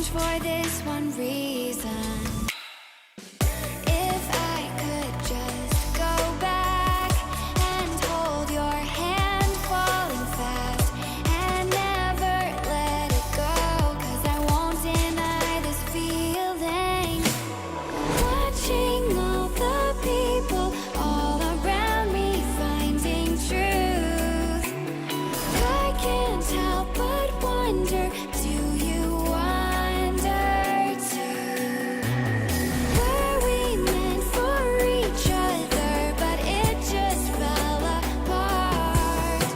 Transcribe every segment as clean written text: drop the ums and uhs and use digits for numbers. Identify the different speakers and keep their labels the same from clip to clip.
Speaker 1: for this one reason. If I could just go back and hold your hand falling fast and never let it go, 'cause I won't deny this feeling. Watching all the people all around me finding truth, I can't help but wonder, do you wonder too? Were we meant for each other, but it just fell apart?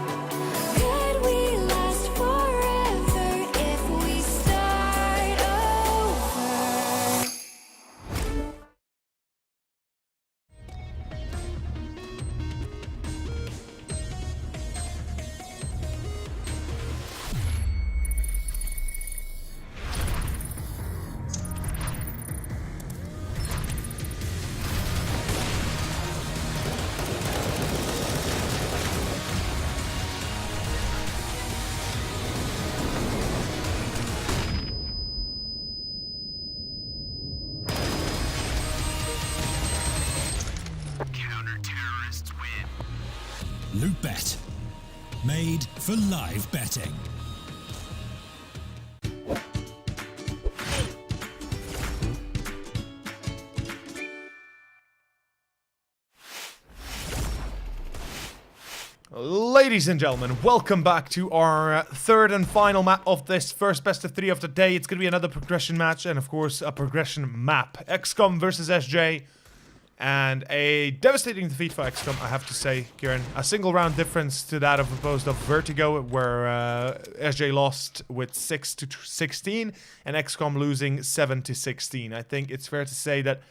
Speaker 1: Could we last forever if we start over?
Speaker 2: Counter-terrorists win.
Speaker 3: Loot Bet. Made for live betting.
Speaker 4: Ladies and gentlemen, welcome back to our third and final map of this first best of 3 of the day. It's going to be another progression match and, of course, a progression map. x-kom versus SJ. And a devastating defeat for x-kom, I have to say, Kieran. A single round difference to that of opposed of Vertigo, where SJ lost with 6-16 and x-kom losing 7-16. I think it's fair to say that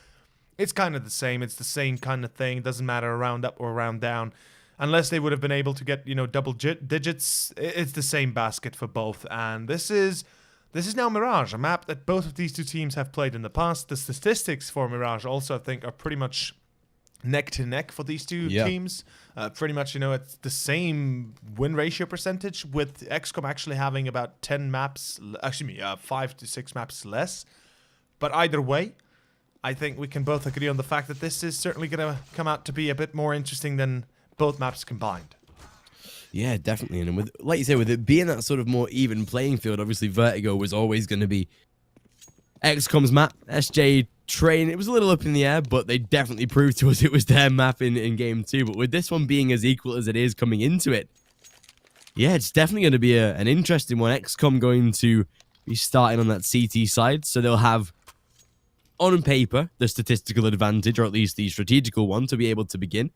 Speaker 4: it's kind of the same. It's the same kind of thing. It doesn't matter round up or round down. Unless they would have been able to get, you know, double digits, it's the same basket for both. And this is now Mirage, a map that both of these two teams have played in the past. The statistics for Mirage also, I think, are pretty much neck to neck for these two teams. Pretty much, you know, it's the same win ratio percentage, with x-kom actually having about 10 maps, 5 to 6 maps less. But either way, I think we can both agree on the fact that this is certainly going to come out to be a bit more interesting than both maps combined.
Speaker 5: Yeah, definitely. And with, like you say, with it being that sort of more even playing field, obviously Vertigo was always going to be x-kom's map. SJ Train, it was a little up in the air, but they definitely proved to us it was their map in game 2. But with this one being as equal as it is coming into it, yeah, it's definitely going to be an interesting one. x-kom going to be starting on that CT side, so they'll have, on paper, the statistical advantage, or at least the strategical one, to be able to begin.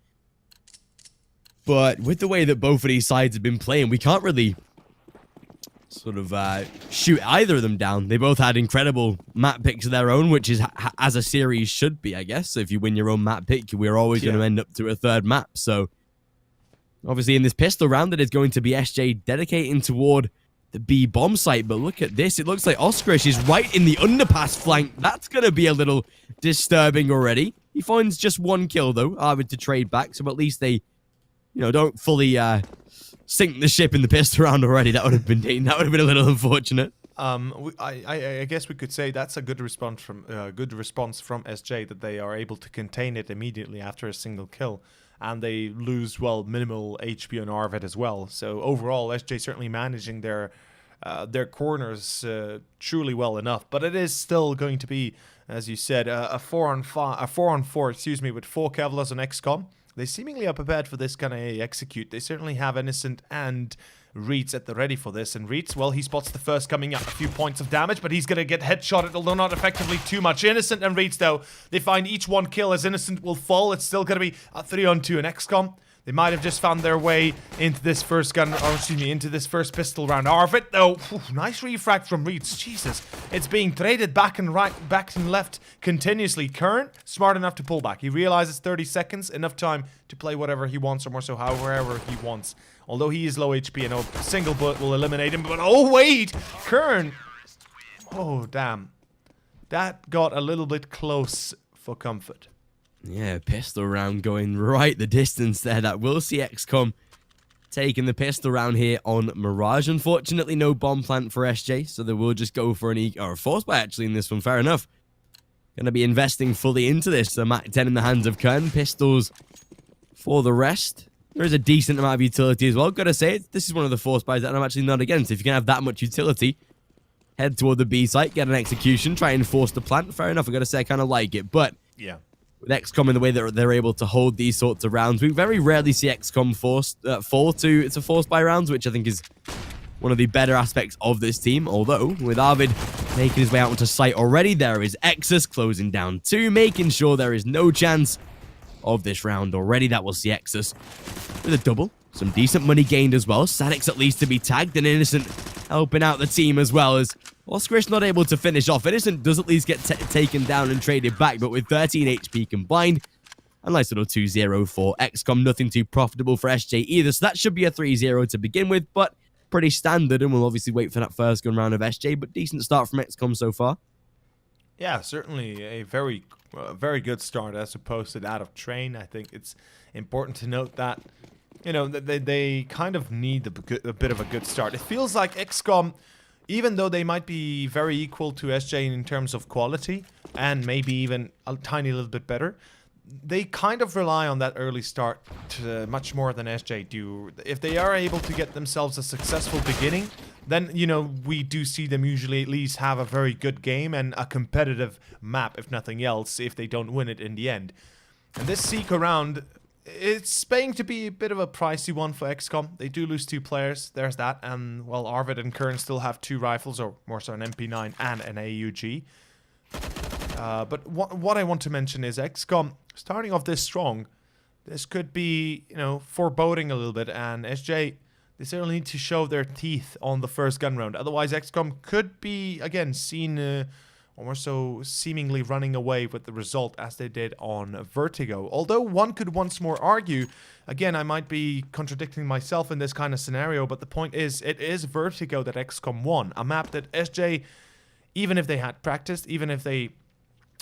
Speaker 5: But with the way that both of these sides have been playing, we can't really sort of shoot either of them down. They both had incredible map picks of their own, which is as a series should be, I guess. So if you win your own map pick, we're always going to end up to a third map. So obviously in this pistol round, it is going to be SJ dedicating toward the B bomb site. But look at this. It looks like Oskarish is right in the underpass flank. That's going to be a little disturbing already. He finds just one kill, though, having to trade back. So at least they, you know, don't fully sink the ship in the pistol round already. That would have been a little unfortunate.
Speaker 4: I guess we could say that's a good response from SJ, that they are able to contain it immediately after a single kill, and they lose, well, minimal HP on Arvid as well. So overall, SJ certainly managing their corners truly well enough. But it is still going to be, as you said, a 4-on-4, excuse me, with 4 Kevlars on x-kom. They seemingly are prepared for this kind of execute. They certainly have Innocent and Reeds at the ready for this. And Reeds, well, he spots the first coming up. A few points of damage, but he's going to get headshotted, although not effectively too much. Innocent and Reeds, though, they find each one kill as Innocent will fall. It's still going to be a 3-on-2 in x-kom. They might have just found their way into this first gun, or excuse me, into this first pistol round. Arvid, though, nice refract from Reeds. Jesus, it's being traded back and right, back and left continuously. Kern, smart enough to pull back. He realizes 30 seconds, enough time to play whatever he wants, or more so, however he wants. Although he is low HP and a single bullet will eliminate him. But oh wait, Kern. Oh damn, that got a little bit close for comfort.
Speaker 5: Yeah, pistol round going right the distance there. That will see x-kom taking the pistol round here on Mirage. Unfortunately, no bomb plant for SJ, so they will just go for or a force buy actually in this one. Fair enough. Going to be investing fully into this. The Mac 10 in the hands of Kern. Pistols for the rest. There is a decent amount of utility as well. Gotta say, this is one of the force buys that I'm actually not against. If you can have that much utility, head toward the B site, get an execution, try and force the plant. Fair enough, I gotta say, I kind of like it. But
Speaker 4: Yeah.
Speaker 5: with x-kom in the way that they're able to hold these sorts of rounds, we very rarely see x-kom fall to force buy rounds, which I think is one of the better aspects of this team. Although, with Arvid making his way out onto site already, there is Exus closing down 2, making sure there is no chance of this round already. That will see Exus with a double. Some decent money gained as well. Sadix at least to be tagged, and Innocent helping out the team as well, as Oscarish not able to finish off. Innocent does at least get taken down and traded back, but with 13 HP combined, a nice little 2-0 for x-kom. Nothing too profitable for SJ either, so that should be a 3-0 to begin with, but pretty standard, and we'll obviously wait for that first gun round of SJ, but decent start from x-kom so far.
Speaker 4: Yeah, certainly a very good start as opposed to that of Train. I think it's important to note that, you know, they kind of need a bit of a good start. It feels like x-kom, even though they might be very equal to SJ in terms of quality, and maybe even a tiny little bit better, they kind of rely on that early start much more than SJ do. If they are able to get themselves a successful beginning, then, you know, we do see them usually at least have a very good game and a competitive map, if nothing else, if they don't win it in the end. And this Seeker round, it's paying to be a bit of a pricey one for x-kom. They do lose 2 players, there's that, and, well, Arvid and Kern still have 2 rifles, or more so an MP9 and an AUG. But what I want to mention is x-kom starting off this strong. This could be, you know, foreboding a little bit, and SJ, they certainly need to show their teeth on the first gun round. Otherwise, x-kom could be, again, seen or more so seemingly running away with the result as they did on Vertigo. Although one could once more argue, again, I might be contradicting myself in this kind of scenario, but the point is, it is Vertigo that x-kom won. A map that SJ, even if they had practiced, even if they...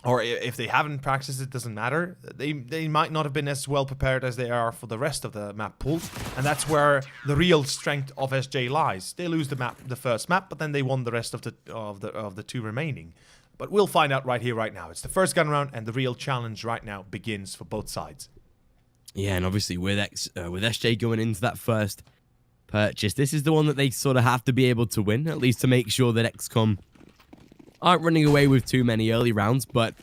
Speaker 4: or if they haven't practiced, it doesn't matter. They might not have been as well prepared as they are for the rest of the map pool, and that's where the real strength of SJ lies. They lose the first map, but then they won the rest of the 2 remaining. But we'll find out right here, right now. It's the first gun round, and the real challenge right now begins for both sides.
Speaker 5: Yeah, and obviously with SJ going into that first purchase, this is the one that they sort of have to be able to win, at least to make sure that x-kom aren't running away with too many early rounds. But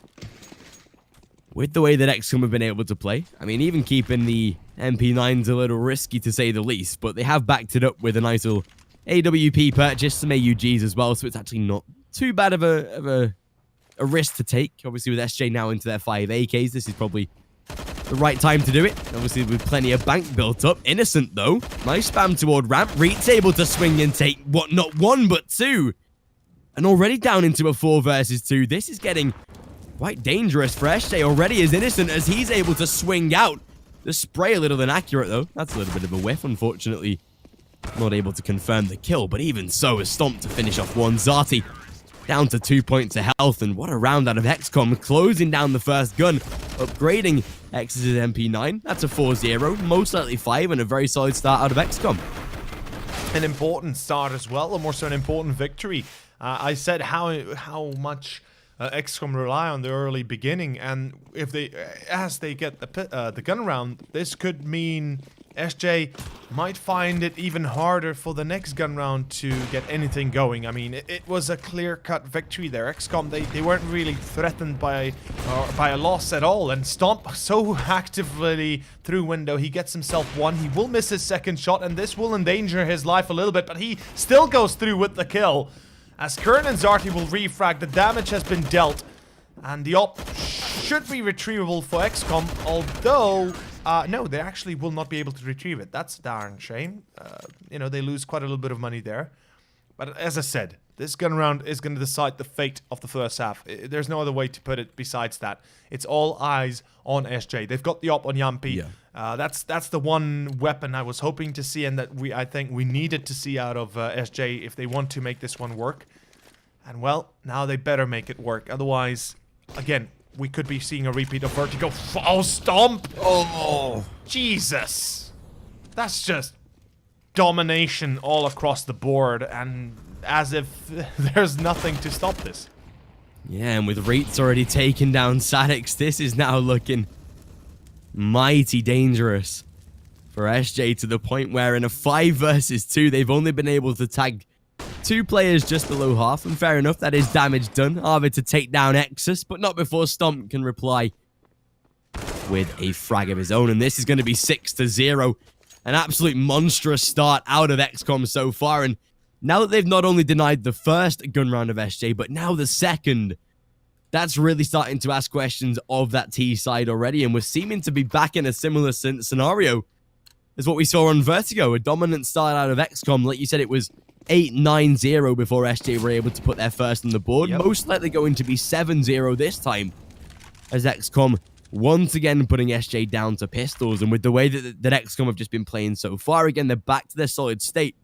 Speaker 5: with the way that x-kom have been able to play, I mean, even keeping the MP9's a little risky to say the least, but they have backed it up with a nice little AWP purchase, some AUGs as well, so it's actually not too bad of a risk to take. Obviously with SJ now into their 5 AKs, this is probably the right time to do it. Obviously with plenty of bank built up. Innocent though, nice spam toward ramp. Reed's able to swing and take not 1 but 2. And already down into a 4 versus 2. This is getting quite dangerous for SJ already, as Innocent as he's able to swing out. The spray a little inaccurate though. That's a little bit of a whiff, unfortunately. Not able to confirm the kill, but even so is stomped to finish off one. Zati down to 2 points of health, and what a round out of x-kom, closing down the first gun, upgrading X's MP9. That's a 4-0, most likely 5, and a very solid start out of x-kom.
Speaker 4: An important start as well, or more so an important victory. I said how much x-kom rely on the early beginning, and if as they get the gun round, this could mean SJ might find it even harder for the next gun round to get anything going. I mean, it was a clear-cut victory there. x-kom, they weren't really threatened by a loss at all, and Stomp so actively through window, he gets himself 1. He will miss his second shot, and this will endanger his life a little bit, but he still goes through with the kill. As Kern and Zarty will refrag, the damage has been dealt, and the op should be retrievable for x-kom, although, no, they actually will not be able to retrieve it. That's a darn shame. You know, they lose quite a little bit of money there. But as I said, this gun round is going to decide the fate of the first half. There's no other way to put it besides that. It's all eyes on SJ. They've got the op on Yampi. Yeah. That's the one weapon I was hoping to see, and that I think we needed to see out of SJ if they want to make this one work. And well, now they better make it work. Otherwise, again, we could be seeing a repeat of Vertigo. Oh, Stomp! Oh, Jesus! That's just domination all across the board, and as if there's nothing to stop this.
Speaker 5: Yeah, and with Reitz already taken down Sadix, this is now looking mighty dangerous for SJ, to the point where in a 5 versus 2, they've only been able to tag 2 players just below half, and fair enough, that is damage done. Arvid to take down Exus, but not before Stomp can reply with a frag of his own, and this is going to be 6-0. An absolute monstrous start out of x-kom so far, and now that they've not only denied the first gun round of SJ, but now the second, that's really starting to ask questions of that T side already, and we're seeming to be back in a similar scenario as what we saw on Vertigo. A dominant start out of x-kom. Like you said, it was 8-9-0 before SJ were able to put their first on the board.
Speaker 4: Yep.
Speaker 5: Most likely going to be 7-0 this time, as x-kom once again putting SJ down to pistols. And with the way that x-kom have just been playing so far, again, they're back to their solid state.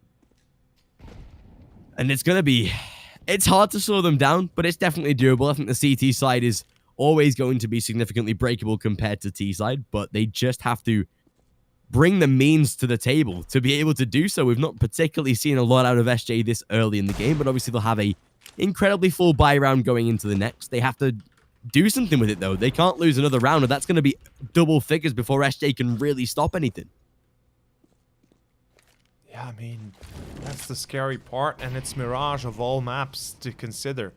Speaker 5: And it's going to be... It's hard to slow them down, but it's definitely doable. I think the CT side is always going to be significantly breakable compared to T side, but they just have to bring the means to the table to be able to do so. We've not particularly seen a lot out of SJ this early in the game, but obviously they'll have a incredibly full buy round going into the next. They have to do something with it, though. They can't lose another round, and that's going to be double figures before SJ can really stop anything.
Speaker 4: Yeah, I mean, that's the scary part, and it's Mirage of all maps to consider.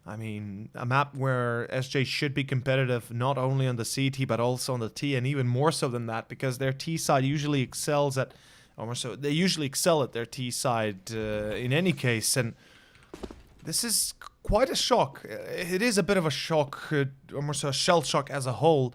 Speaker 4: I mean, a map where SJ should be competitive not only on the CT but also on the T, and even more so than that, because their T side usually excels at, or more so, they usually excel at their T side in any case, and this is quite a shock. It is a bit of a shock, or more so a shell shock as a whole,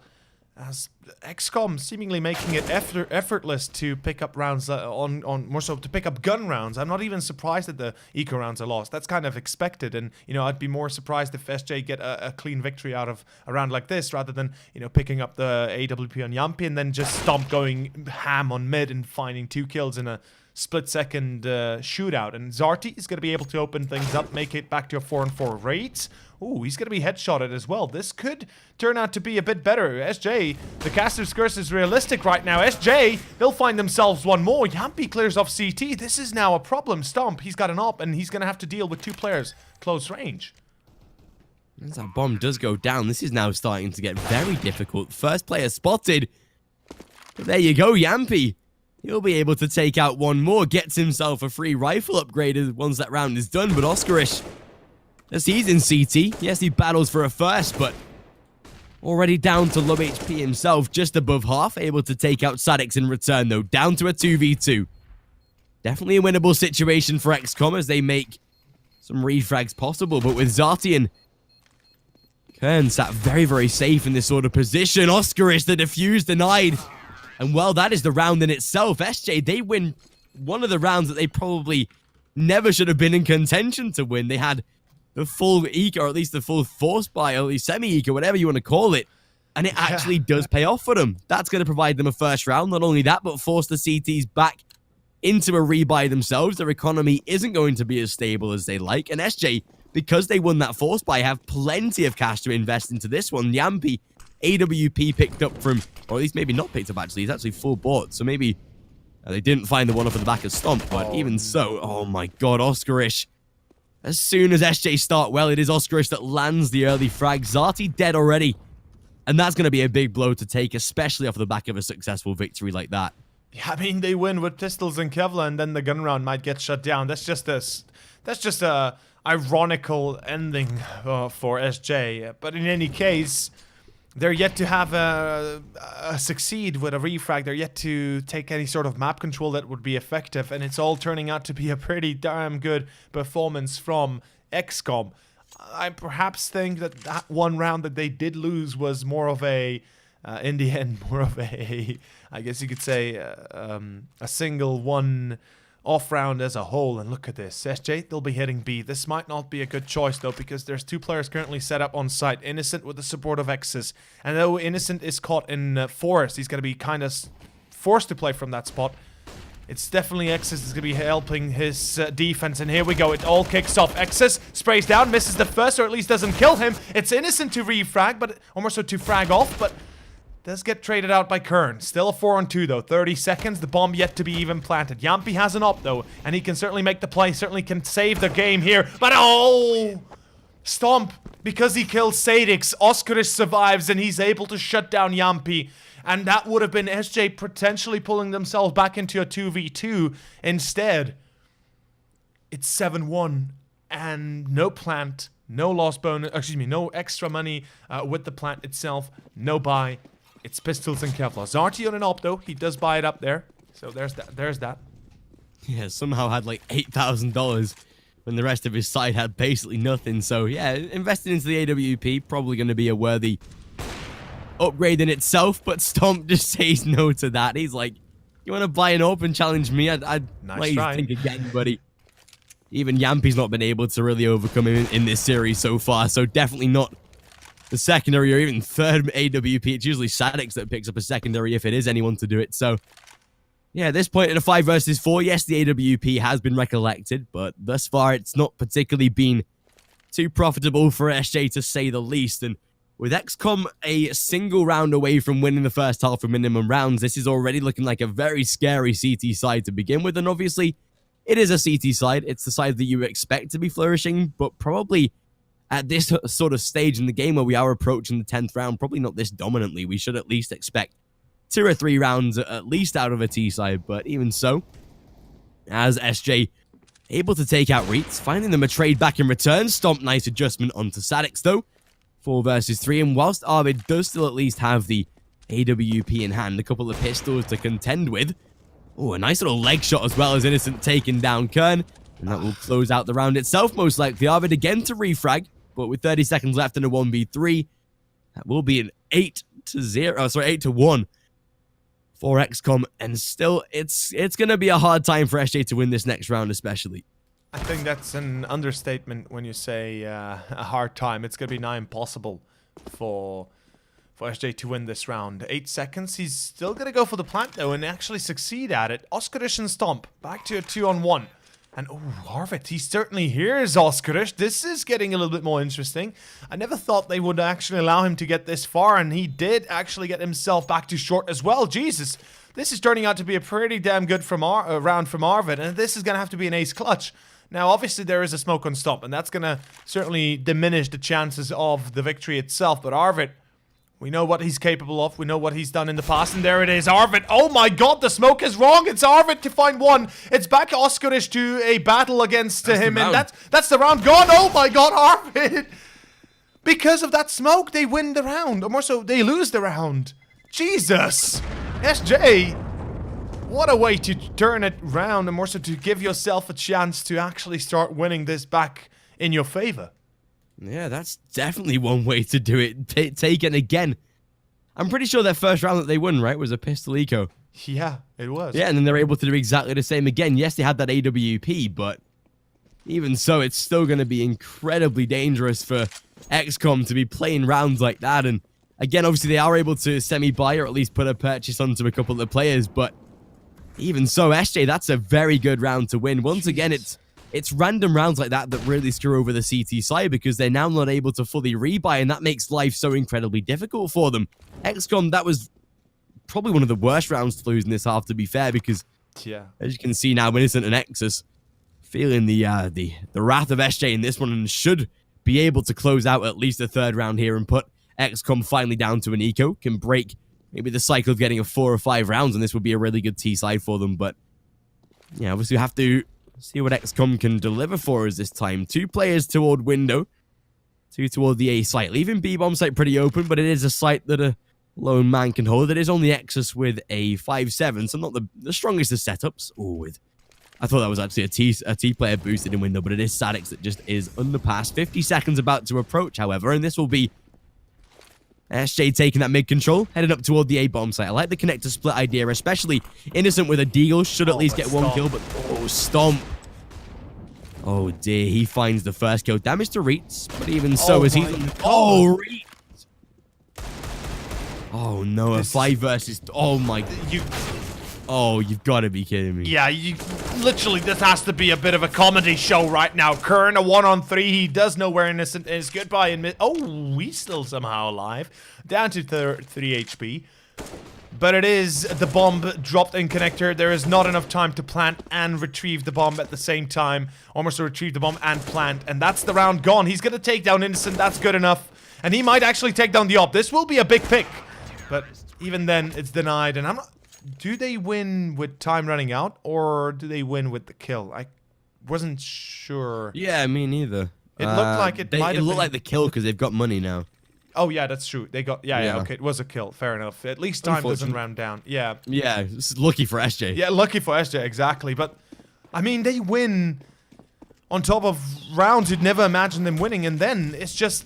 Speaker 4: as x-kom seemingly making it effortless to pick up rounds more so to pick up gun rounds. I'm not even surprised that the eco rounds are lost. That's kind of expected, and you know, I'd be more surprised if SJ get a clean victory out of a round like this, rather than, you know, picking up the AWP on Yampi and then just Stomp going ham on mid and finding 2 kills in a split-second shootout. And Zarty is going to be able to open things up, make it back to a 4-on-4 rate. Ooh, he's going to be headshotted as well. This could turn out to be a bit better. SJ, the caster's curse is realistic right now. SJ, they'll find themselves one more. Yampi clears off CT. This is now a problem. Stomp, he's got an op, and he's going to have to deal with 2 players close range.
Speaker 5: As that bomb does go down, this is now starting to get very difficult. First player spotted. But there you go, Yampi. He'll be able to take out one more. Gets himself a free rifle upgrade once that round is done. But Oscarish, as he's in CT, yes, he battles for a first, but already down to low HP himself, just above half. Able to take out Sadix in return, though. Down to a 2v2. Definitely a winnable situation for x-kom as they make some refrags possible. But with Zarty and Kern sat very, very safe in this sort of position. Oscarish, the defuse denied. And well, that is the round in itself. SJ, they win one of the rounds that they probably never should have been in contention to win. They had the full eco, or at least the full force buy, or at least semi-eco, whatever you want to call it. And it actually does pay off for them. That's going to provide them a first round. Not only that, but force the CTs back into a rebuy themselves. Their economy isn't going to be as stable as they like. And SJ, because they won that force buy, have plenty of cash to invest into this one. Yampi, AWP picked up from, or at least maybe not picked up actually, he's actually full bought, so maybe they didn't find the one up at the back of Stomp, but even so, oh my god, Oscarish. As soon as SJ start well, it is Oscarish that lands the early frag. Zarty dead already, and that's going to be a big blow to take, especially off the back of a successful victory like that.
Speaker 4: Yeah, I mean, they win with pistols and Kevlar, and then the gun round might get shut down. That's just a ironical ending for SJ, but in any case, they're yet to have a succeed with a refrag. They're yet to take any sort of map control that would be effective, and it's all turning out to be a pretty damn good performance from x-kom. I perhaps think that one round that they did lose was more of a, in the end, more of a, I guess you could say, a single one off round as a whole. And look at this, SJ, they'll be hitting B. This might not be a good choice though, because there's 2 players currently set up on site. Innocent with the support of X's, and though Innocent is caught in forest, he's going to be kind of forced to play from that spot. It's definitely X's is going to be helping his defense, and here we go. It all kicks off. X's sprays down, misses the first, or at least doesn't kill him. It's Innocent to refrag, but almost to frag off, but does get traded out by Kern. Still a 4-on-2 though. 30 seconds. The bomb yet to be even planted. Yampi has an op though, and he can certainly make the play. Certainly can save the game here. But oh! Stomp. Because he kills Sadix, Oskarish survives and he's able to shut down Yampi. And that would have been SJ potentially pulling themselves back into a 2v2. Instead, it's 7-1 and no plant, no loss bonus, excuse me, no extra money with the plant itself, no buy. It's pistols and Kevlar. Zarty on an op though, he does buy it up there. So there's that.
Speaker 5: Yeah, somehow had like $8,000 when the rest of his side had basically nothing. So yeah, investing into the AWP, probably going to be a worthy upgrade in itself, but Stomp just says no to that. He's like, you want to buy an open challenge me? I'd
Speaker 4: Nice
Speaker 5: let
Speaker 4: try.
Speaker 5: you think again, buddy. Even Yampi's not been able to really overcome him in this series so far, so definitely not the secondary or even third AWP. It's usually Sadix that picks up a secondary if it is anyone to do it. So yeah, at this point in a 5 versus 4, yes, the AWP has been recollected, but thus far it's not particularly been too profitable for SJ to say the least. And with x-kom a single round away from winning the first half of minimum rounds, this is already looking like a very scary CT side to begin with. And obviously, it is a CT side. It's the side that you expect to be flourishing, but probably at this sort of stage in the game where we are approaching the 10th round, probably not this dominantly. We should at least expect 2 or 3 rounds at least out of a T side, but even so, as SJ able to take out Reeds, finding them a trade back in return. Stomp, nice adjustment onto Sadix though. 4 versus 3, and whilst Arvid does still at least have the AWP in hand, a couple of pistols to contend with. Oh, a nice little leg shot as well as Innocent taking down Kern, and that will close out the round itself most likely. Arvid again to refrag, but with 30 seconds left in a 1v3, that will be an 8-1 for x-kom, and still it's going to be a hard time for SJ to win this next round especially.
Speaker 4: I think that's an understatement when you say a hard time. It's going to be nigh impossible for SJ to win this round. 8 seconds. He's still going to go for the plant though and actually succeed at it. Oskarish and Stomp back to a 2-on-1. And oh, Arvid, he certainly hears Oskarish. This is getting a little bit more interesting. I never thought they would actually allow him to get this far, and he did actually get himself back to short as well. Jesus, this is turning out to be a pretty damn good round from Arvid, and this is going to have to be an ace clutch. Now, obviously, there is a smoke on Stomp, and that's going to certainly diminish the chances of the victory itself. But Arvid, we know what he's capable of. We know what he's done in the past, and there it is, Arvid. Oh my god, the smoke is wrong. It's Arvid to find one. It's back Oskarish to a battle against him, and that's the round gone. Oh my god, Arvid. Because of that smoke, they win the round. Or more so, they lose the round. Jesus. SJ. What a way to turn it round, and more so to give yourself a chance to actually start winning this back in your favor.
Speaker 5: Yeah, that's definitely one way to do it. Take it again. I'm pretty sure their first round that they won, right, was a pistol eco.
Speaker 4: Yeah, it was.
Speaker 5: Yeah, and then they're able to do exactly the same again. Yes, they had that AWP, but even so, it's still going to be incredibly dangerous for x-kom to be playing rounds like that. And again, obviously, they are able to semi-buy or at least put a purchase onto a couple of players, but even so, SJ, that's a very good round to win. Once again, it's random rounds like that that really screw over the CT side because they're now not able to fully rebuy, and that makes life so incredibly difficult for them. x-kom, that was probably one of the worst rounds to lose in this half, to be fair, because
Speaker 4: yeah,
Speaker 5: as you can see now, Innocent and Exus feeling the wrath of SJ in this one, and should be able to close out at least the 3rd round here and put x-kom finally down to an eco, can break maybe the cycle of getting a 4 or 5 rounds, and this would be a really good T side for them. But yeah, obviously we have to see what x-kom can deliver for us this time. 2 players toward window, 2 toward the A site, leaving B-bomb site pretty open, but it is a site that a lone man can hold. It is only Exus with a 5-7, so not the strongest of setups. Oh, I thought that was actually a T player boosted in window, but it is Sadix that just is underpass. 50 seconds about to approach, however, and this will be SJ taking that mid control, headed up toward the A-bomb site. I like the connector split idea, especially Innocent with a deagle. Should at least get
Speaker 4: Stomp.
Speaker 5: 1 kill, but oh, Stomp. Oh dear, he finds the first kill. Damage to Reeds, but even so, as he... Oh, Reeds! Oh no, a 5 versus... Oh my... Oh, you've got to be kidding me.
Speaker 4: Yeah, literally, this has to be a bit of a comedy show right now. Kern, a 1-on-3. He does know where Innocent is. Goodbye in mid. Oh, he's still somehow alive. Down to 3 HP. But it is the bomb dropped in connector. There is not enough time to plant and retrieve the bomb at the same time. Almost retrieve the bomb and plant. And that's the round gone. He's going to take down Innocent. That's good enough. And he might actually take down the op. This will be a big pick. But even then, it's denied. And I'm not... Do they win with time running out, or do they win with the kill? I wasn't sure.
Speaker 5: Yeah, me neither.
Speaker 4: It looked like it might have
Speaker 5: looked
Speaker 4: been...
Speaker 5: like the kill because they've got money now.
Speaker 4: Oh, yeah, that's true. They got... Yeah, okay, it was a kill. Fair enough. At least time doesn't round down. Yeah.
Speaker 5: Yeah, this is lucky for SJ.
Speaker 4: Yeah, lucky for SJ, exactly. But, I mean, they win on top of rounds you'd never imagine them winning, and then it's just...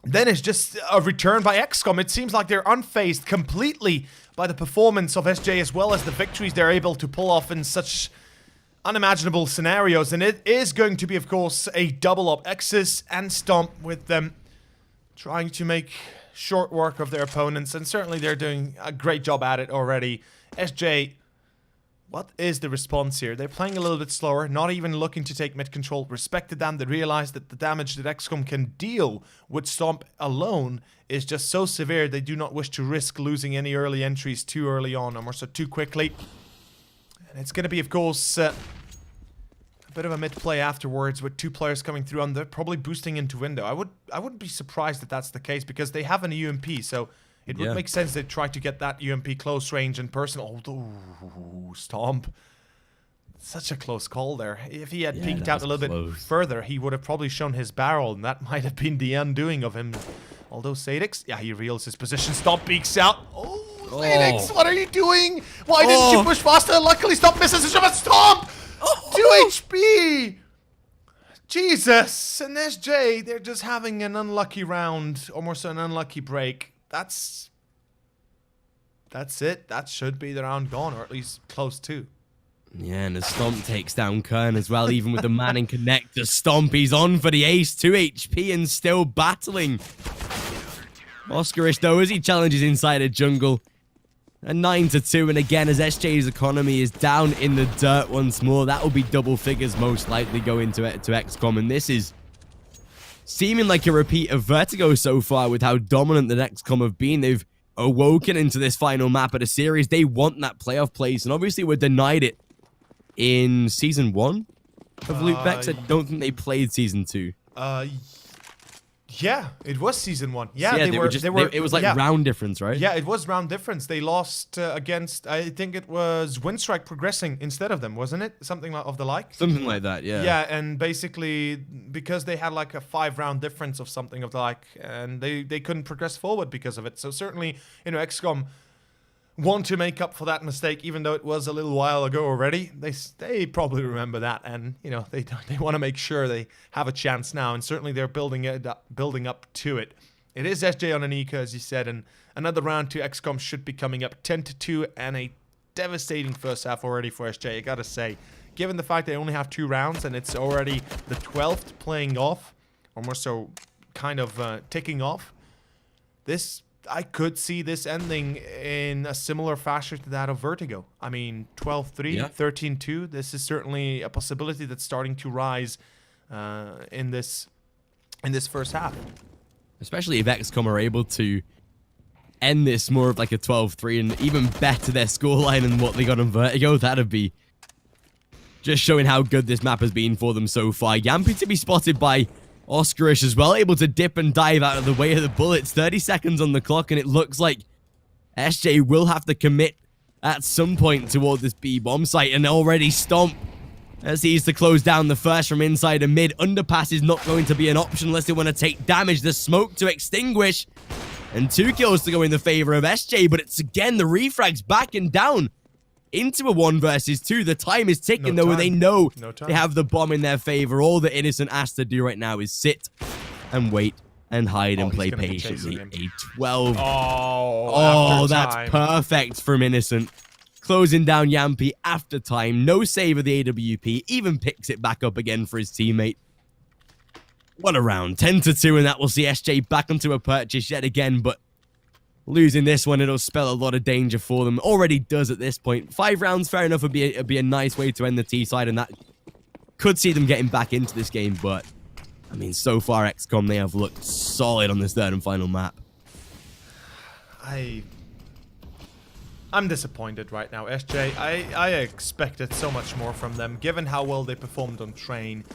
Speaker 4: Then it's just a return by x-kom. It seems like they're unfazed completely by the performance of SJ as well as the victories they're able to pull off in such unimaginable scenarios. And it is going to be, of course, a double up Exis and Stomp with them trying to make short work of their opponents. And certainly they're doing a great job at it already. SJ, what is the response here? They're playing a little bit slower, not even looking to take mid control. Respected them, they realize that the damage that x-kom can deal with Stomp alone is just so severe they do not wish to risk losing any early entries too early on, or more so too quickly. And it's going to be, of course, a bit of a mid play afterwards with 2 players coming through and they're probably boosting into window. I wouldn't be surprised if that's the case because they have an UMP, so it would make sense they try to get that UMP close range and personal. Oh, Stomp. Such a close call there. If he had peeked out a little bit further, he would have probably shown his barrel, and that might have been the undoing of him. Although Sadix, yeah, he reels his position. Stomp peeks out. Oh, Sadix, what are you doing? Why didn't you push faster? Luckily, Stomp misses his shot, but Stomp! 2 HP! Jesus! And SJ, they're just having an unlucky round, or more so an unlucky break. That's it. That should be the round gone, or at least close to.
Speaker 5: Yeah, and the Stomp takes down Kern as well, even with the man in connector. Stomp, he's on for the ace, 2 HP and still battling. Oscarish, though, as he challenges inside a jungle. A 9-2, and again, as SJ's economy is down in the dirt once more, that will be double figures most likely going to x-kom, and this is seeming like a repeat of Vertigo so far with how dominant the x-kom have been. They've awoken into this final map of the series. They want that playoff place, and obviously we're denied it in Season 1 of Loot Vex. I don't think they played Season 2.
Speaker 4: Yeah, it was Season 1. Yeah,
Speaker 5: so yeah it was like round difference, right?
Speaker 4: Yeah, it was round difference. They lost against, I think it was Windstrike progressing instead of them, wasn't it? Something of the like?
Speaker 5: Something like that, yeah.
Speaker 4: Yeah, and basically, because they had like a 5-round difference of something of the like, and they couldn't progress forward because of it. So certainly, you know, x-kom want to make up for that mistake, even though it was a little while ago already. They probably remember that, and you know they want to make sure they have a chance now, and certainly they're building up to it. It is SJ on an eco, as you said, and another round to x-kom should be coming up. 10-2 and a devastating first half already for SJ. I gotta say, given the fact they only have 2 rounds and it's already the 12th playing off, or more so, kind of ticking off. I could see this ending in a similar fashion to that of Vertigo. I mean, 12-3, 13-2. This is certainly a possibility that's starting to rise in this first half.
Speaker 5: Especially if x-kom are able to end this more of like a 12-3 and even better their scoreline than what they got on Vertigo. That'd be just showing how good this map has been for them so far. Yampi to be spotted by Oscarish as well, able to dip and dive out of the way of the bullets. 30 seconds on the clock, and it looks like SJ will have to commit at some point toward this B-bomb site, and already Stomp as he needs to close down the first from inside a mid. Underpass is not going to be an option unless they want to take damage. The smoke to extinguish, and 2 kills to go in the favor of SJ, but it's again the refrags back and down into a 1 versus 2. The time is ticking, though, and they know they have the bomb in their favor. All that Innocent has to do right now is sit and wait and hide and play patiently. A 12. Oh, that's perfect from Innocent. Closing down Yampi after time. No save of the AWP. Even picks it back up again for his teammate. What a round. 10-2, and that will see SJ back onto a purchase yet again, but losing this one, it'll spell a lot of danger for them. Already does at this point. 5 rounds, fair enough, would be a nice way to end the T side, and that could see them getting back into this game. But I mean, so far, x-kom, they have looked solid on this third and final map.
Speaker 4: I'm disappointed right now, SJ. I expected so much more from them, given how well they performed on Train.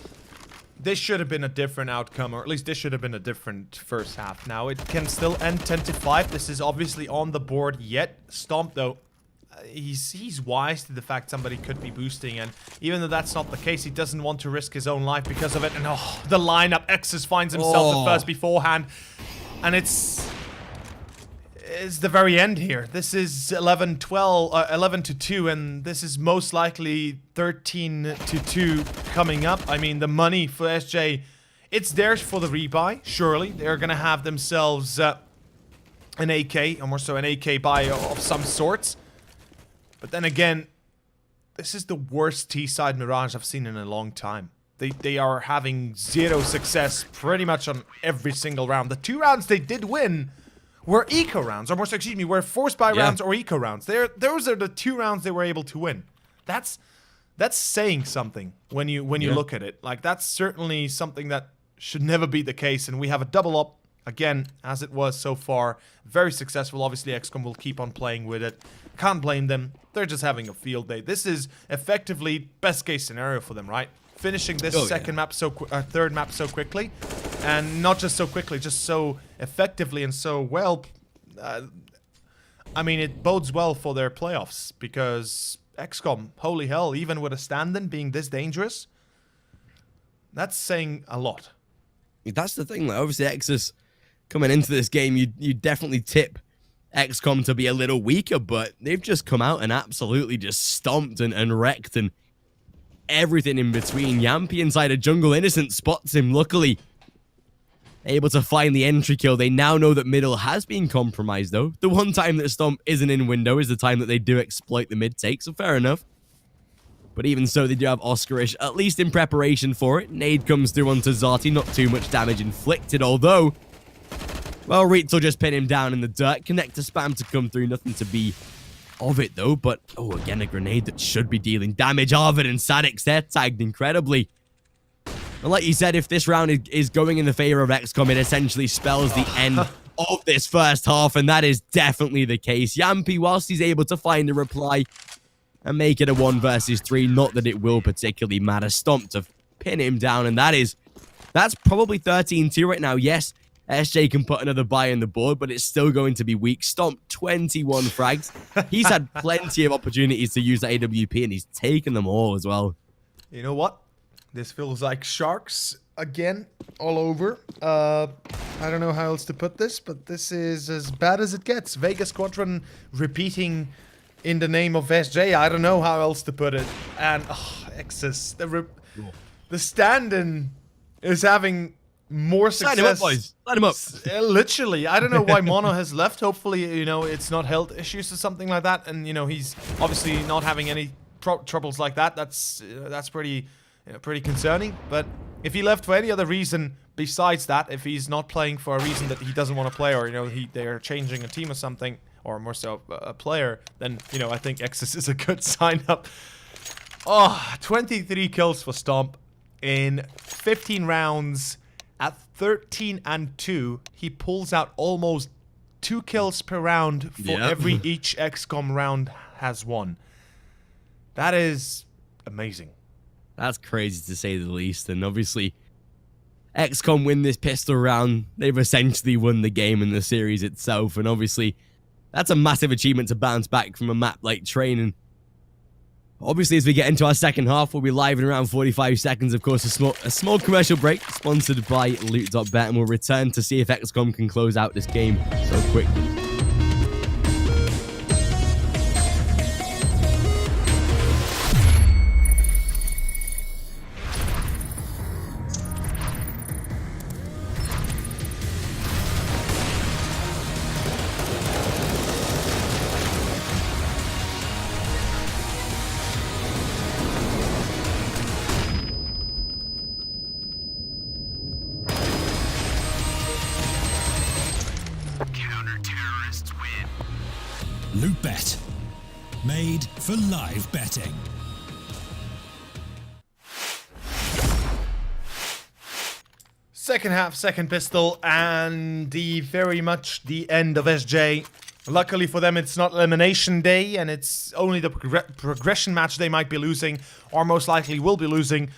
Speaker 4: This should have been a different outcome, or at least this should have been a different first half. Now, it can still end 10-5. This is obviously on the board yet. Stomp, though, he's wise to the fact somebody could be boosting, and even though that's not the case, he doesn't want to risk his own life because of it. And oh, the lineup, X's finds himself the first beforehand, and it's the very end here. This is 11-2, and this is most likely 13-2 coming up. I mean, the money for SJ, it's theirs for the rebuy, surely. They're gonna have themselves an AK, or more so an AK buy of some sorts. But then again, this is the worst T-side Mirage I've seen in a long time. They are having zero success pretty much on every single round. The 2 rounds they did win were eco rounds, or more so, excuse me, were forced buy rounds or eco rounds. Those are the 2 rounds they were able to win. That's saying something when you look at it. Like, that's certainly something that should never be the case. And we have a double up again, as it was so far. Very successful. Obviously, x-kom will keep on playing with it. Can't blame them. They're just having a field day. This is effectively best case scenario for them, right? Finishing this third map so quickly. And not just so quickly, just so effectively and so well. I mean, it bodes well for their playoffs, because x-kom, holy hell, even with a stand-in being this dangerous, that's saying a lot.
Speaker 5: That's the thing, like, obviously, Exus coming into this game, you definitely tip x-kom to be a little weaker, but they've just come out and absolutely just stomped and wrecked and everything in between. Yampy inside a jungle, Innocent spots him, luckily able to find the entry kill. They now know that middle has been compromised, though. The one time that Stomp isn't in window is the time that they do exploit the mid take, so fair enough. But even so, they do have Oscarish, at least in preparation for it. Nade comes through onto Zati, not too much damage inflicted, although, well, Reitz will just pin him down in the dirt. Connector spam to come through, nothing to be of it, though. But, oh, again, a grenade that should be dealing damage. Arvid and Sadix, they're tagged incredibly. And like you said, if this round is going in the favor of x-kom, it essentially spells the end of this first half, and that is definitely the case. Yampy, whilst he's able to find a reply and make it a 1 versus 3, not that it will particularly matter. Stomp to pin him down, and that's probably 13-2 right now. Yes, SJ can put another buy on the board, but it's still going to be weak. Stomp, 21 frags. He's had plenty of opportunities to use the AWP, and he's taken them all as well.
Speaker 4: You know what? This feels like sharks again, all over. I don't know how else to put this, but this is as bad as it gets. Vegas Squadron repeating in the name of SJ. I don't know how else to put it. And Exus, the stand-in is having more success.
Speaker 5: Line him up, boys. Line him up.
Speaker 4: Literally, I don't know why Mono has left. Hopefully, you know, it's not health issues or something like that, and you know, he's obviously not having any troubles like that. That's pretty. Pretty concerning. But if he left for any other reason besides that, if he's not playing for a reason that he doesn't want to play, or you know, they're changing a team or something, or more so a player, then you know, I think Exus is a good sign up. Oh, 23 kills for Stomp in 15 rounds at 13-2. He pulls out almost 2 kills per round for each x-kom round has won. That is amazing.
Speaker 5: That's crazy to say the least, and obviously x-kom win this pistol round. They've essentially won the game and the series itself, and obviously that's a massive achievement to bounce back from a map like Train. And obviously, as we get into our second half, we'll be live in around 45 seconds. Of course, a small commercial break sponsored by Loot.bet, and we'll return to see if x-kom can close out this game so quickly.
Speaker 2: Counter-terrorist.
Speaker 3: Loot Bet. Made for live betting.
Speaker 4: Second half, second pistol, and very much the end of SJ. Luckily for them, it's not elimination day, and it's only the progression match they might be losing, or most likely will be losing.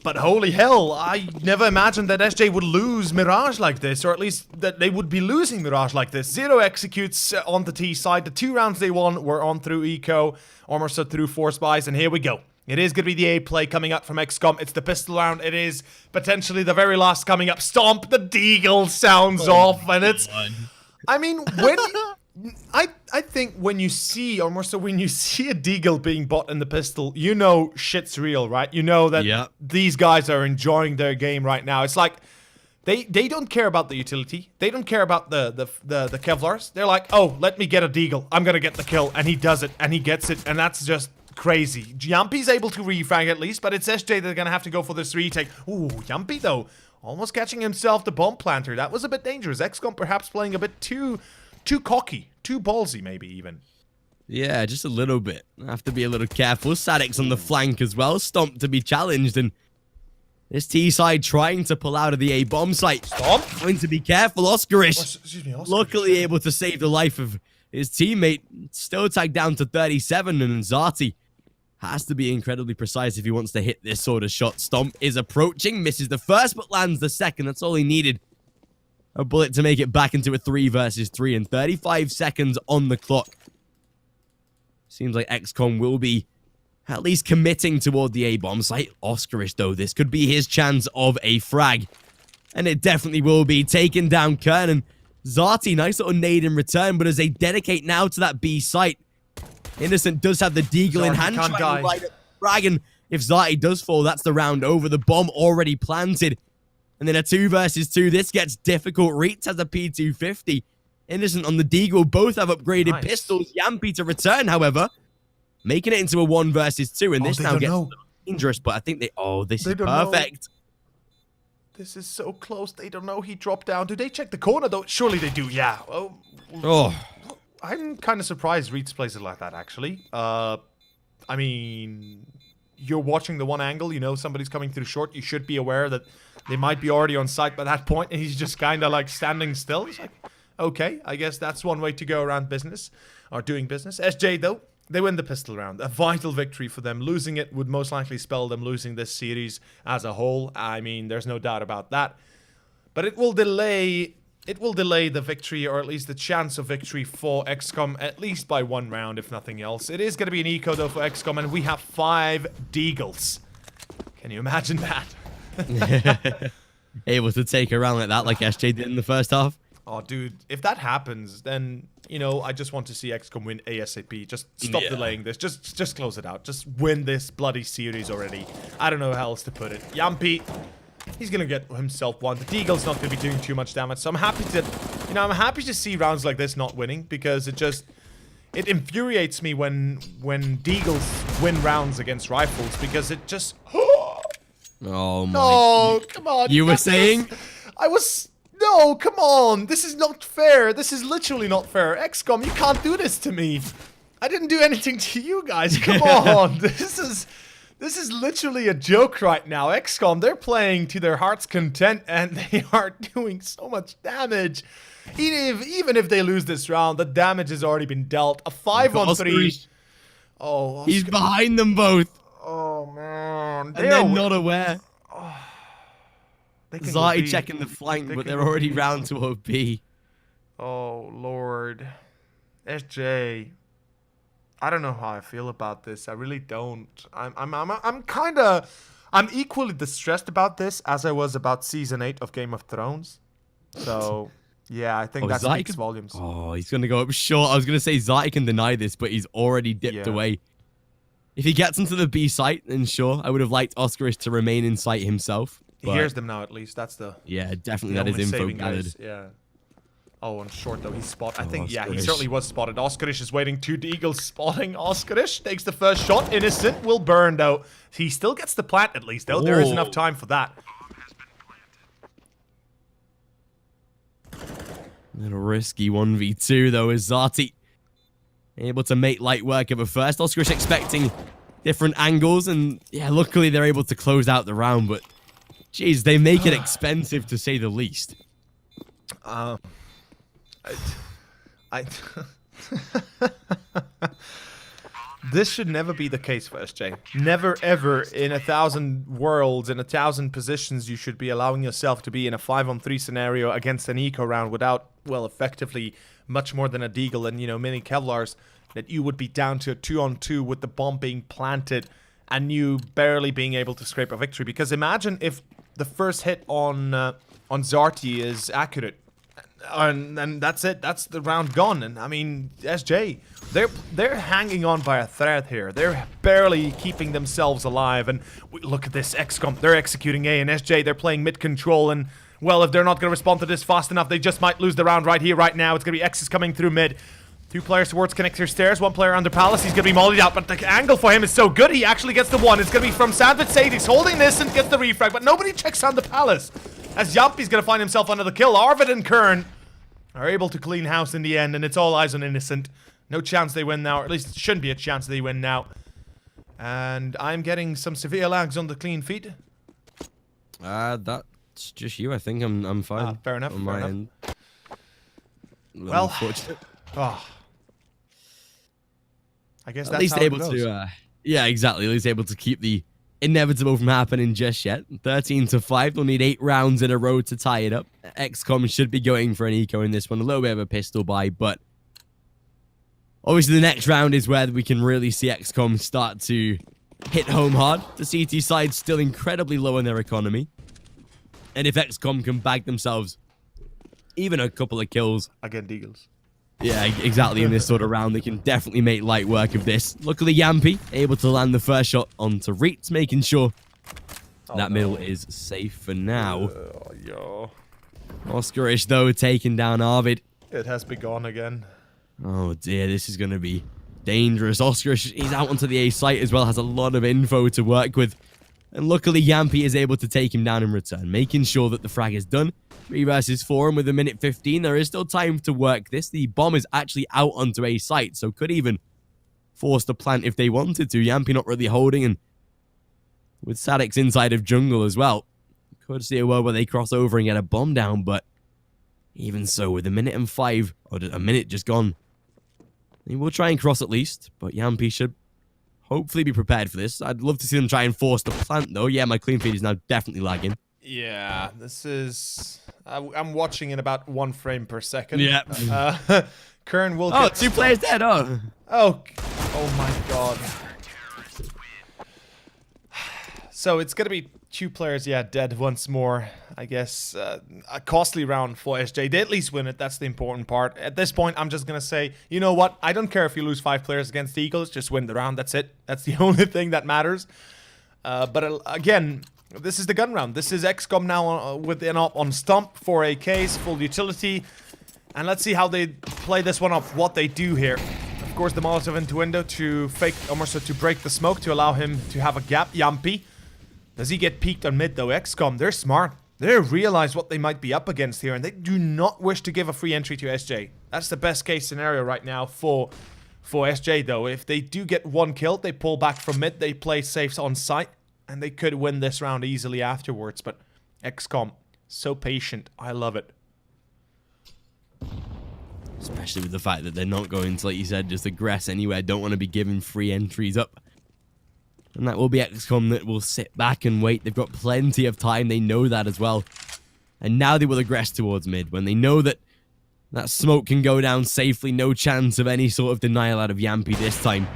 Speaker 4: But holy hell, I never imagined that SJ would lose Mirage like this, or at least that they would be losing Mirage like this. Zero executes on the T side. The 2 rounds they won were on through Eco, almost through Force Buys, and here we go. It is going to be the A play coming up from x-kom. It's the pistol round. It is potentially the very last coming up. Stomp, the Deagle sounds off, and it's... I mean, when... I think when you see, or more so when you see a Deagle being bought in the pistol, you know shit's real, right? You know that these guys are enjoying their game right now. It's like, they don't care about the utility. They don't care about the Kevlars. They're like, oh, let me get a Deagle. I'm going to get the kill, and he does it, and he gets it, and that's just... crazy. Yumpy's able to refrag at least, but it's SJ that's gonna have to go for this retake. Ooh, Yumpy though, almost catching himself the bomb planter. That was a bit dangerous. x-kom perhaps playing a bit too cocky, too ballsy maybe even.
Speaker 5: Yeah, just a little bit. Have to be a little careful. Sadix on the flank as well. Stomp to be challenged, and this T side trying to pull out of the A bomb site.
Speaker 4: Stomp.
Speaker 5: Going to be careful. Oscarish,
Speaker 4: Excuse me, Oscarish.
Speaker 5: luckily able to save the life of his teammate. Still tagged down to 37, and Zati has to be incredibly precise if he wants to hit this sort of shot. Stomp is approaching, misses the first, but lands the second. That's all he needed. A bullet to make it back into a 3 versus 3, and 35 seconds on the clock. Seems like x-kom will be at least committing toward the A-bomb site. Oscarish, though, this could be his chance of a frag. And it definitely will be. Taking down Kernan. Zati, nice little nade in return, but as they dedicate now to that B site, Innocent does have the Deagle in hand, trying to light up the frag, and if Zati does fall, that's the round over. The bomb already planted. And then a 2 versus 2. This gets difficult. Reitz has a P250. Innocent on the Deagle both have upgraded pistols. Yampy to return, however, making it into a 1 versus 2. And this now gets a little dangerous, but I think they... Oh, this is perfect.
Speaker 4: This is so close. They don't know he dropped down. Do they check the corner, though? Surely they do, yeah.
Speaker 5: Oh.
Speaker 4: I'm kind of surprised Reitz plays it like that, actually. I mean, you're watching the one angle, you know somebody's coming through short. You should be aware that they might be already on site by that point, and he's just kind of like standing still. He's like, okay, I guess that's one way to go around business, or doing business. SJ, though, they win the pistol round. A vital victory for them. Losing it would most likely spell them losing this series as a whole. I mean, there's no doubt about that. But it will delay the victory, or at least the chance of victory for x-kom, at least by 1 round, if nothing else. It is going to be an eco, though, for x-kom, and we have 5 Deagles. Can you imagine that?
Speaker 5: Able to take a round like that, like SJ did in the first half.
Speaker 4: Oh, dude, if that happens, then, you know, I just want to see x-kom win ASAP. Just stop delaying this. Just close it out. Just win this bloody series already. I don't know how else to put it. Yampy, he's gonna get himself one. The Deagle's not gonna be doing too much damage, so I'm happy to see rounds like this not winning, because it infuriates me when Deagles win rounds against rifles, because it just...
Speaker 5: Oh my...
Speaker 4: No, come on.
Speaker 5: You were saying?
Speaker 4: No, come on. This is not fair. This is literally not fair. x-kom, you can't do this to me. I didn't do anything to you guys. Come on. This is literally a joke right now. x-kom, they're playing to their heart's content, and they are doing so much damage. Even if they lose this round, the damage has already been dealt. A 5-on-3. Oh,
Speaker 5: he's behind them both.
Speaker 4: Oh, man.
Speaker 5: And they're not aware. Zati checking the flank, but they're already round to a B.
Speaker 4: Oh, Lord. SJ. I don't know how I feel about this. I really don't. I'm equally distressed about this as I was about Season 8 of Game of Thrones. So, yeah, I think that speaks volumes.
Speaker 5: Oh, he's going to go up short. I was going to say Zati can deny this, but he's already dipped away. If he gets into the B site, then sure, I would have liked Oscarish to remain in sight himself.
Speaker 4: He hears them now, at least. That's the...
Speaker 5: Yeah, definitely that is info gathered.
Speaker 4: Yeah. Oh, and short, though. He's spotted. I think, yeah, he certainly was spotted. Oscarish is waiting. 2 Deagles spotting. Oscarish takes the first shot. Innocent will burn, though. He still gets the plant, at least, though. There is enough time for that.
Speaker 5: A little risky 1v2, though, is Zati able to make light work of a first. Oscarish expecting different angles, and yeah, luckily they're able to close out the round, but geez, they make it expensive to say the least.
Speaker 4: I This should never be the case for SJ. Never ever in 1,000 worlds, in 1,000 positions, you should be allowing yourself to be in a 5-on-3 scenario against an eco round without, well, effectively much more than a deagle and, you know, many Kevlars, that you would be down to a 2-on-2 with the bomb being planted and you barely being able to scrape a victory. Because imagine if the first hit on Zarty is accurate. And that's it. That's the round gone. And I mean, SJ, they're hanging on by a thread here. They're barely keeping themselves alive. And look at this x-kom. They're executing A, and SJ, they're playing mid control. And well, if they're not going to respond to this fast enough, they just might lose the round right here, right now. It's going to be X's coming through mid. 2 players towards connector stairs, 1 player under palace. He's going to be mollied out, but the angle for him is so good. He actually gets the 1. It's going to be from Sandwich Sade. He's holding this and gets the refrag, but nobody checks on the palace. As Yampi's going to find himself under the kill. Arvid and Kern are able to clean house in the end, and it's all eyes on Innocent. No chance they win now, or at least it shouldn't be a chance they win now. And I'm getting some severe lags on the clean feed.
Speaker 5: That's just you. I think I'm fine.
Speaker 4: Fair enough.
Speaker 5: On my end.
Speaker 4: Well,
Speaker 5: unfortunate.
Speaker 4: Oh. I guess
Speaker 5: At
Speaker 4: that's
Speaker 5: least
Speaker 4: how it
Speaker 5: able
Speaker 4: goes.
Speaker 5: to, yeah, exactly. At least able to keep the inevitable from happening just yet. 13-5. They'll need 8 rounds in a row to tie it up. x-kom should be going for an eco in this one. A little bit of a pistol buy, but obviously the next round is where we can really see x-kom start to hit home hard. The CT side's still incredibly low in their economy. And if x-kom can bag themselves even a couple of kills
Speaker 4: Again, Deagles.
Speaker 5: yeah, exactly. In this sort of round, they can definitely make light work of this. Luckily, Yampi able to land the first shot onto Reitz, making sure that middle is safe for now.
Speaker 4: Yo.
Speaker 5: Oscarish, though, taking down Arvid.
Speaker 4: It has begun again.
Speaker 5: Oh, dear. This is going to be dangerous. Oscarish, he's out onto the A site as well, has a lot of info to work with. And luckily, Yampi is able to take him down in return, making sure that the frag is done. 3 versus 4, and with a minute 15, there is still time to work this. The bomb is actually out onto A site, so could even force the plant if they wanted to. Yampi not really holding, and with Sadix inside of jungle as well, could see a world where they cross over and get a bomb down, but even so, with a minute and 5, or a minute just gone, they will try and cross at least, but Yampi should hopefully be prepared for this. I'd love to see them try and force the plant, though. Yeah, my clean feed is now definitely lagging.
Speaker 4: Yeah, this is... I'm watching in about 1 frame per second.
Speaker 5: Yeah.
Speaker 4: Kern will
Speaker 5: Oh,
Speaker 4: get...
Speaker 5: 2 players dead, oh.
Speaker 4: Oh my god. So it's gonna be 2 players, yeah, dead once more. I guess a costly round for SJ. They at least win it, that's the important part. At this point, I'm just gonna say, you know what? I don't care if you lose 5 players against the Eagles, just win the round, that's it. That's the only thing that matters. But again... This is the gun round. This is x-kom now with an op on Stump for a case, full utility. And let's see how they play this one off, what they do here. Of course, the Molotov into window to fake, almost to break the smoke, to allow him to have a gap. Yampi. Does he get peeked on mid though? x-kom, they're smart. They realize what they might be up against here, and they do not wish to give a free entry to SJ. That's the best case scenario right now for SJ though. If they do get 1 kill, they pull back from mid, they play safes on site. And they could win this round easily afterwards, but x-kom, so patient. I love it.
Speaker 5: Especially with the fact that they're not going to, like you said, just aggress anywhere. Don't want to be giving free entries up. And that will be x-kom that will sit back and wait. They've got plenty of time. They know that as well. And now they will aggress towards mid when they know that that smoke can go down safely. No chance of any sort of denial out of Yampi this time.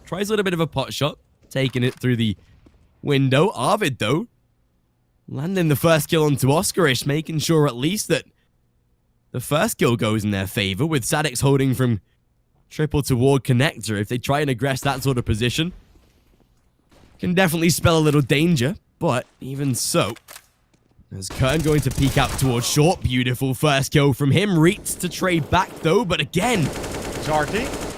Speaker 5: Tries a little bit of a pot shot. Taking it through the window. Arvid, though, landing the first kill onto Oscarish, making sure at least that the first kill goes in their favor, with Sadix holding from triple toward connector. If they try and aggress that sort of position, can definitely spell a little danger, but even so, as Kern going to peek out towards short. Beautiful first kill from him. Reitz to trade back, though, but again,
Speaker 4: Zarty.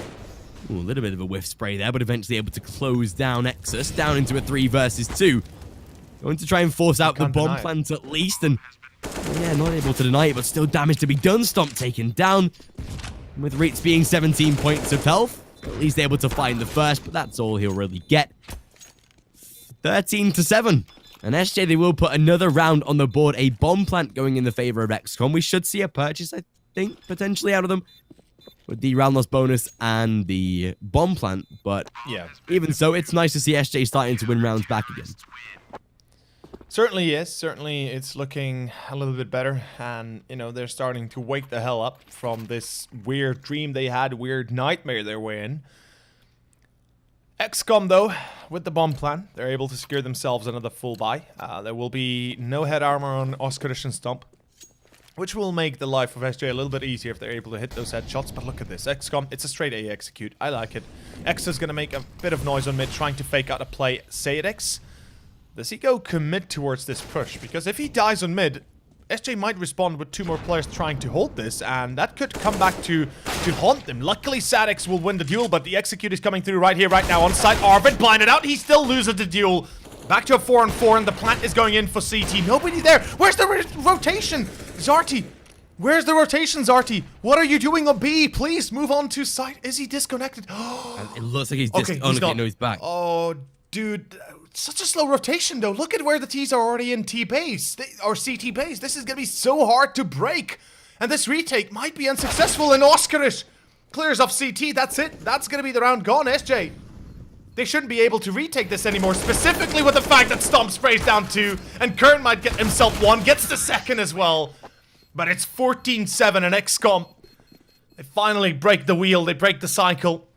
Speaker 5: Ooh, a little bit of a whiff spray there, but eventually able to close down Exus, down into a 3 versus 2. Going to try and force out the bomb plant at least, and yeah, not able to deny it, but still damage to be done. Stomp taken down. With Reitz being 17 points of health, at least able to find the first, but that's all he'll really get. 13-7. And SJ, they will put another round on the board. A bomb plant going in the favor of x-kom. We should see a purchase, I think, potentially out of them. With the round loss bonus and the bomb plant. But
Speaker 4: Yeah.
Speaker 5: even so, it's nice to see SJ starting to win rounds back again.
Speaker 4: Certainly is. Certainly it's looking a little bit better. And, you know, they're starting to wake the hell up from this weird dream they had, weird nightmare they were in. x-kom, though, with the bomb plan, they're able to secure themselves another full buy. There will be no head armor on Oskarish and Stomp, which will make the life of SJ a little bit easier if they're able to hit those headshots. But look at this. x-kom, it's a straight A execute. I like it. X is going to make a bit of noise on mid, trying to fake out a play. Sayedix, does he go commit towards this push? Because if he dies on mid, SJ might respond with 2 more players trying to hold this, and that could come back to haunt them. Luckily, Sadix will win the duel, but the execute is coming through right here, right now. On site, Arvid blinded out. He still loses the duel. Back to a 4-on-4, and the plant is going in for CT. Nobody there. Where's the rotation? Zarty. Where's the rotation, Zarty? What are you doing on B? Please move on to site. Is he disconnected?
Speaker 5: It looks like he's
Speaker 4: Okay,
Speaker 5: oh,
Speaker 4: he's
Speaker 5: look,
Speaker 4: not.
Speaker 5: no, he's back.
Speaker 4: Oh, dude. Such a slow rotation, though. Look at where the T's are already in T base. Or CT base. This is going to be so hard to break. And this retake might be unsuccessful. And Oskarish clears off CT. That's it. That's going to be the round gone, SJ. They shouldn't be able to retake this anymore. Specifically with the fact that Stomp sprays down 2. And Kern might get himself 1. Gets the second as well. But it's 14-7 and x-kom. They finally break the wheel. They break the cycle.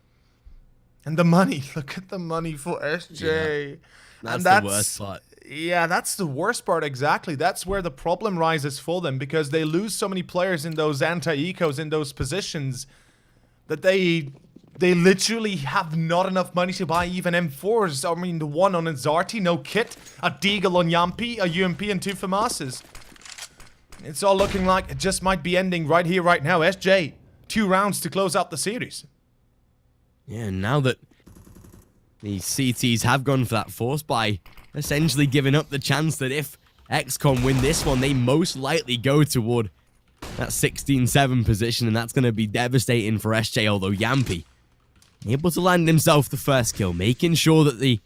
Speaker 4: And the money. Look at the money for SJ.
Speaker 5: Yeah. That's
Speaker 4: And
Speaker 5: the worst part.
Speaker 4: Yeah, that's the worst part, exactly. That's where the problem rises for them, because they lose so many players in those anti-ecos, in those positions, that they literally have not enough money to buy even M4s. I mean, the one on Zarty, no kit, a Deagle on Yampi, a UMP, and 2 FAMASs. It's all looking like it just might be ending right here, right now. SJ, 2 rounds to close out the series.
Speaker 5: Yeah, now that the CTs have gone for that force buy, essentially giving up the chance that if x-kom win this one, they most likely go toward that 16-7 position, and that's going to be devastating for SJ, although Yampi able to land himself the first kill, making sure that the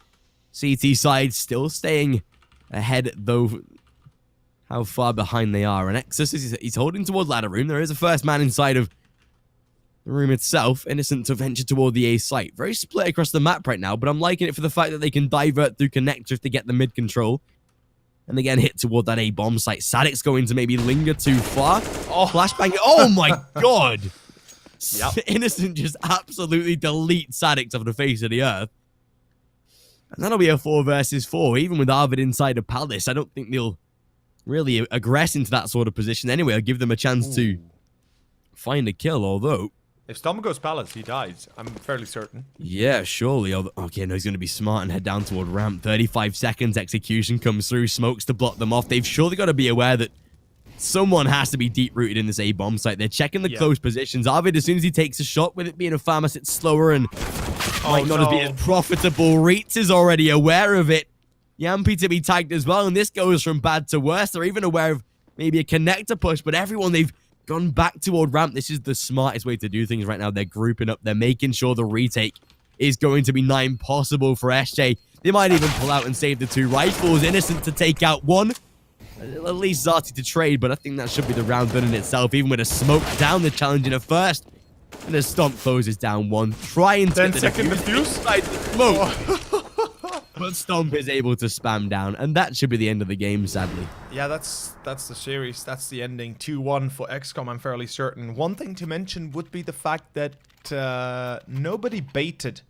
Speaker 5: CT side still staying ahead, though how far behind they are. And Exus, he's holding toward ladder room. There is a first man inside of the room itself, innocent to venture toward the A site. Very split across the map right now, but I'm liking it for the fact that they can divert through connector if they get the mid control. And again, hit toward that A bomb site. Sadix going to maybe linger too far. Oh, flashbang. Oh my god.
Speaker 4: Yep.
Speaker 5: Innocent just absolutely delete Sadix off the face of the earth. And that'll be a 4 versus 4. Even with Arvid inside of Palace, I don't think they'll really aggress into that sort of position anyway. I'll give them a chance to find a kill, although
Speaker 4: If Stomp goes Palace, he dies. I'm fairly certain.
Speaker 5: yeah, surely. Okay, no, he's going to be smart and head down toward ramp. 35 seconds, execution comes through, smokes to block them off. They've surely got to be aware that someone has to be deep-rooted in this A-bomb site. They're checking the close positions. Arvid, as soon as he takes a shot, with it being a FAMAS, it's slower and might not be as profitable. Reitz is already aware of it. Yampi to be tagged as well, and this goes from bad to worse. They're even aware of maybe a connector push, but everyone, they've gone back toward ramp. This is the smartest way to do things right now. They're grouping up. They're making sure the retake is going to be nigh impossible for SJ. They might even pull out and save the 2 rifles. Innocent to take out 1. At least Zarty to trade, but I think that should be the round done in itself. Even with a smoke down, the challenge in a first. And the Stomp closes down 1. Trying to
Speaker 4: 10-second defuse.
Speaker 5: inside the smoke. But Stomp is able to spam down, and that should be the end of the game, sadly.
Speaker 4: Yeah, that's the series. That's the ending. 2-1 for x-kom, I'm fairly certain. One thing to mention would be the fact that nobody baited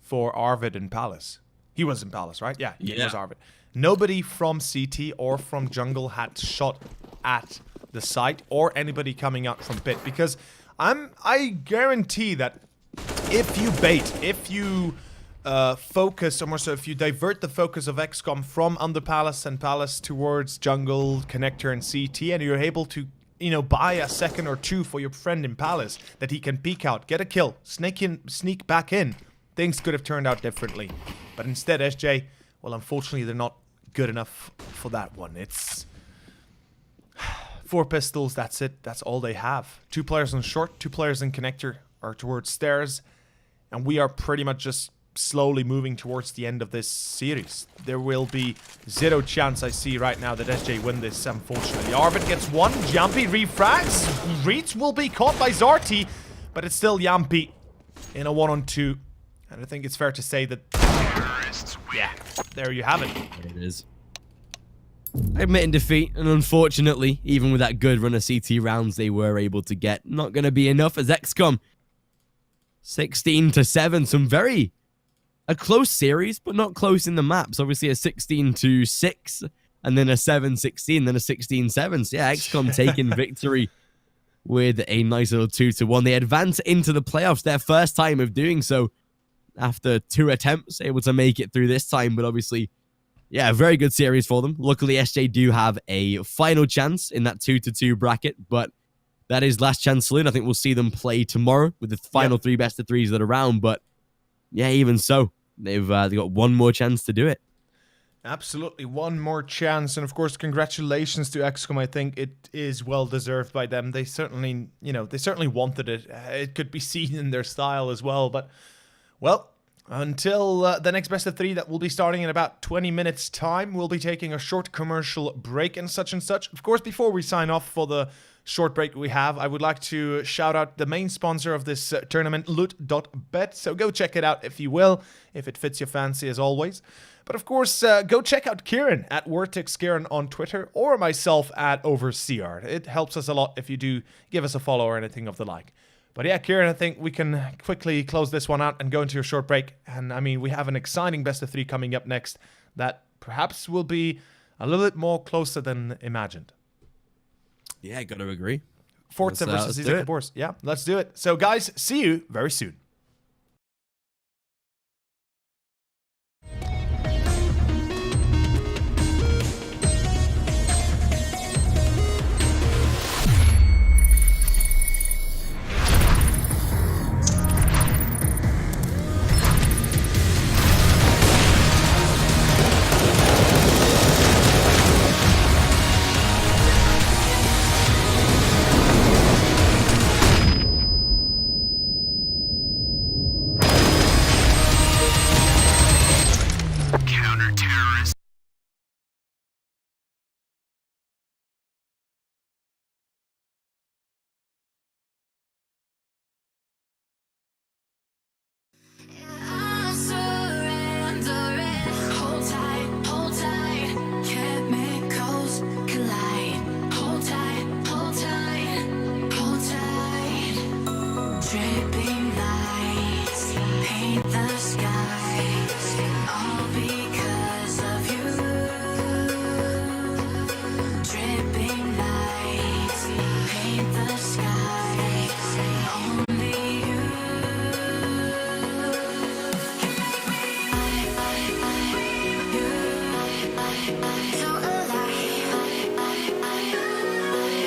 Speaker 4: for Arvid in Palace. He was in Palace, right? Yeah, he was Arvid. Nobody from CT or from jungle had shot at the site or anybody coming out from pit, because I guarantee that if you bait, if you focus, or more so if you divert the focus of x-kom from under Palace and Palace towards jungle, connector, and CT, and you're able to, you know, buy a second or 2 for your friend in Palace that he can peek out, get a kill, sneak back in, things could have turned out differently. But instead, SJ, well, unfortunately, they're not good enough for that one. It's 4 pistols, that's it. That's all they have. 2 players on short, 2 players in connector are towards stairs. And we are pretty much just slowly moving towards the end of this series. There will be 0 chance I see right now that SJ win this, unfortunately. Arvid gets 1, Yampi refrags. Reeds will be caught by Zarti, but it's still Yampi in a 1-on-2. And I think it's fair to say that, yeah, there you have it.
Speaker 5: There it is. Admitting defeat, and unfortunately, even with that good run of CT rounds they were able to get, not going to be enough as x-kom 16-7. Some very a close series, but not close in the maps. Obviously a 16-6, and then a 7-16, then a 16-7. So yeah, x-kom taking victory with a nice little 2-1. They advance into the playoffs, their first time of doing so after 2 attempts, able to make it through this time, but obviously, yeah, a very good series for them. Luckily, SJ do have a final chance in that 2-2 bracket, but that is last chance saloon. I think we'll see them play tomorrow with the final 3 best of 3s that are around, but yeah, even so, they've got one more chance to do it.
Speaker 4: Absolutely, one more chance, and of course, congratulations to x-kom. I think it is well deserved by them. They certainly, they certainly wanted it. It could be seen in their style as well, but well, until the next best of 3 that will be starting in about 20 minutes time, we'll be taking a short commercial break and such. Of course, before we sign off for the short break we have, I would like to shout out the main sponsor of this tournament, loot.bet. So go check it out if you will, if it fits your fancy as always. But of course, go check out Kieran at WortexKieran on Twitter, or myself at Overseer. It helps us a lot if you do give us a follow or anything of the like. But yeah, Kieran, I think we can quickly close this one out and go into a short break. And I mean, we have an exciting best of 3 coming up next that perhaps will be a little bit more closer than imagined.
Speaker 5: Yeah, gotta agree.
Speaker 4: Forza versus Isaac Boris. Yeah, let's do it. So guys, see you very soon.